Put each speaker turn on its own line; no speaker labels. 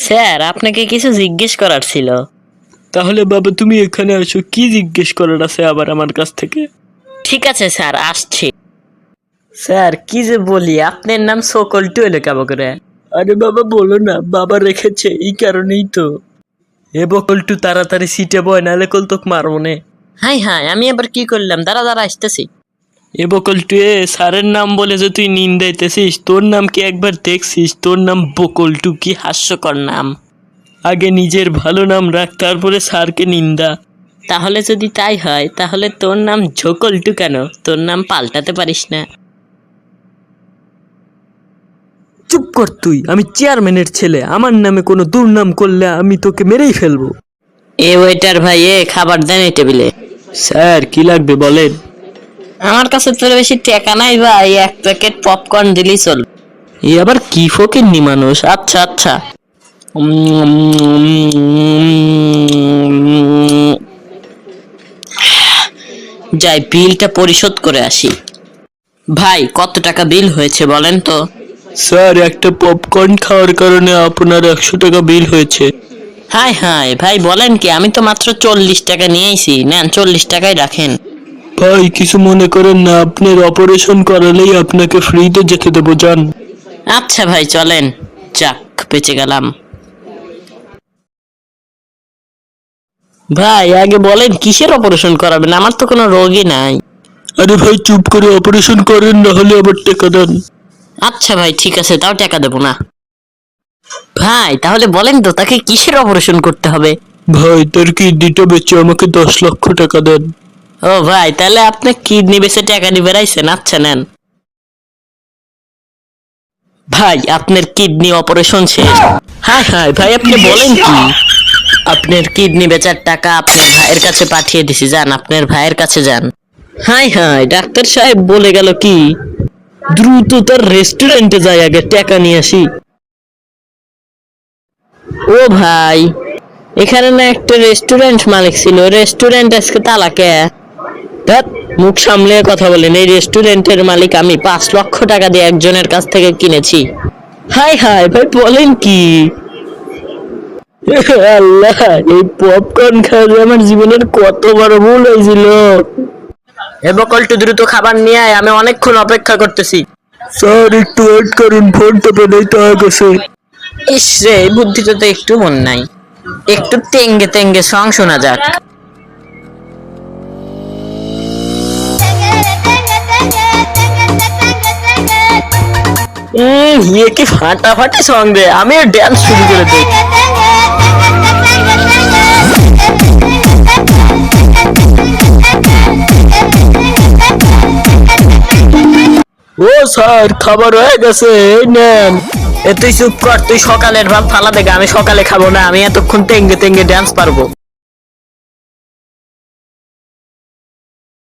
Sir আপনাকে কিছু জিজ্ঞেস করার ছিল।
তাহলে বাবা তুমি এখানে আসো, কি জিজ্ঞেস করার আছে আবার আমার কাছ থেকে?
ঠিক আছে স্যার, আসছি। স্যার কি যে বলি, আপনার নাম সকলটু এলো কেমন করে?
আরে বাবা বলো না, বাবা রেখেছে এই কারণেই তো। এ বকলটু তাড়াতাড়ি সিটে বয়, নাহলে কল তোক মারবো নে।
হাই হাই, আমি আবার কি করলাম? দাঁড়া দাঁড়া, আসতেছি।
এ বকলটু, এ স্যারের নাম বলে যে তুই নিন্দাইতেছিস, তোর নাম কি একবার দেখছিস? তোর নাম বকলটু, কি হাস্যকর নাম। আগে নিজের ভালো নাম রাখ, তারপরে স্যারকে নিন্দা।
তাহলে যদি তাই হয়, তাহলে তোর নাম ঝোকলটু কেন? তোর নাম পাল্টাতে পারিস না?
চুপ কর তুই, আমি চেয়ারম্যানের ছেলে, আমার নামে কোনো দুর্নাম করলে আমি তোকে মেরেই ফেলবো।
এ ওয়েটার ভাই, এ খাবার দেন এই টেবিলে।
স্যার কি লাগবে বলেন?
আমার কাছে তোর বেশি টাকা নাই ভাই, এক প্যাকেট পপকর্ন দিলেই চল।
এই আবার কি ফকিন্নি মানুষ। আচ্ছা আচ্ছা।
যাই বিলটা পরিশোধ করে আসি। ভাই কত টাকা বিল হয়েছে বলেন তো?
স্যার একটা পপকর্ন খাওয়ার কারণে আপনার 100 টাকা বিল হয়েছে।
হাই হাই ভাই, বলেন কি? আমি তো মাত্র 40 টাকা নিয়েছি, নেন 40 টাকাই রাখেন।
ভাই কিছু মনে করেন না, আপনার অপারেশন করালেই আপনাকে ফ্রিতে যেতে দেবো, যান।
আচ্ছা ভাই চলেন, যাক বেঁচে গেলাম। ভাই আগে বলেন কিসের অপারেশন করাবেন? আমার তো কোনো রোগই নাই।
আরে ভাই চুপ করে অপারেশন করেন, না হলে আবার টাকা দেন।
আচ্ছা ভাই ঠিক আছে, তাও টাকা দেবো না। ভাই তাহলে বলেন তো, তাকে কিসের অপারেশন করতে হবে?
ভাই তার কিডনিটা বেচে আমাকে 10 লক্ষ টাকা দেন।
ও ভাই, তাহলে আপনি কিডনি বেচে টাকা নিয়ে বেড়াইছেন? আচ্ছা নেন। ভাই আপনার কিডনি অপারেশন শেষ। হাই হাই ভাই, আপনি বলেন কি? আপনার কিডনি বেচার টাকা আপনার ভাইয়ের কাছে পাঠিয়ে দিছি, যান আপনার ভাইয়ের কাছে যান। হাই হাই, ডাক্তার সাহেব বলে গেল কি দ্রুত তার রেস্টুরেন্টে যাই, আগে টাকা নিয়ে আসি। ও ভাই, এখানে না একটা রেস্টুরেন্ট মালিক ছিল, রেস্টুরেন্ট আজকে তালা কে? ধ্যাৎ, মুখ সামলে কথা বলেন। এই রেস্টুরেন্টের মালিক আমি, 5 লক্ষ টাকা দিয়ে একজনের কাছ থেকে কিনেছি। হাই হাই ভাই, বলেন কি?
আল্লাহ, এই পপকর্ন খাওয়া আমার জীবনের কত বড় ভুল হয়েছিল।
এ বকলটু দ্রুত খাবার নিয়ে আয়, আমি অনেকক্ষণ অপেক্ষা করতেছি।
স্যার একটু ওয়েট করুন, ফোনটা পেলেই তো হয়ে গেছে।
ইস রে, এই বুদ্ধিটা তো একটু মন নাই। একটু তেঙ্গে তেঙ্গে সং শোনা যাক। ইয়ে কি ফাটাফাটি সং রে, আমিও ড্যান্স শুরু করে দিই।
ও স্যার, খাবার হয়ে গেছে, এই নেন।
এ তুই চুপ কর, তুই সকালের ভাত ফালা দেগে, আমি সকালে খাবো না, আমি এতক্ষণ তেঙ্গে তেঙ্গে ড্যান্স পারবো।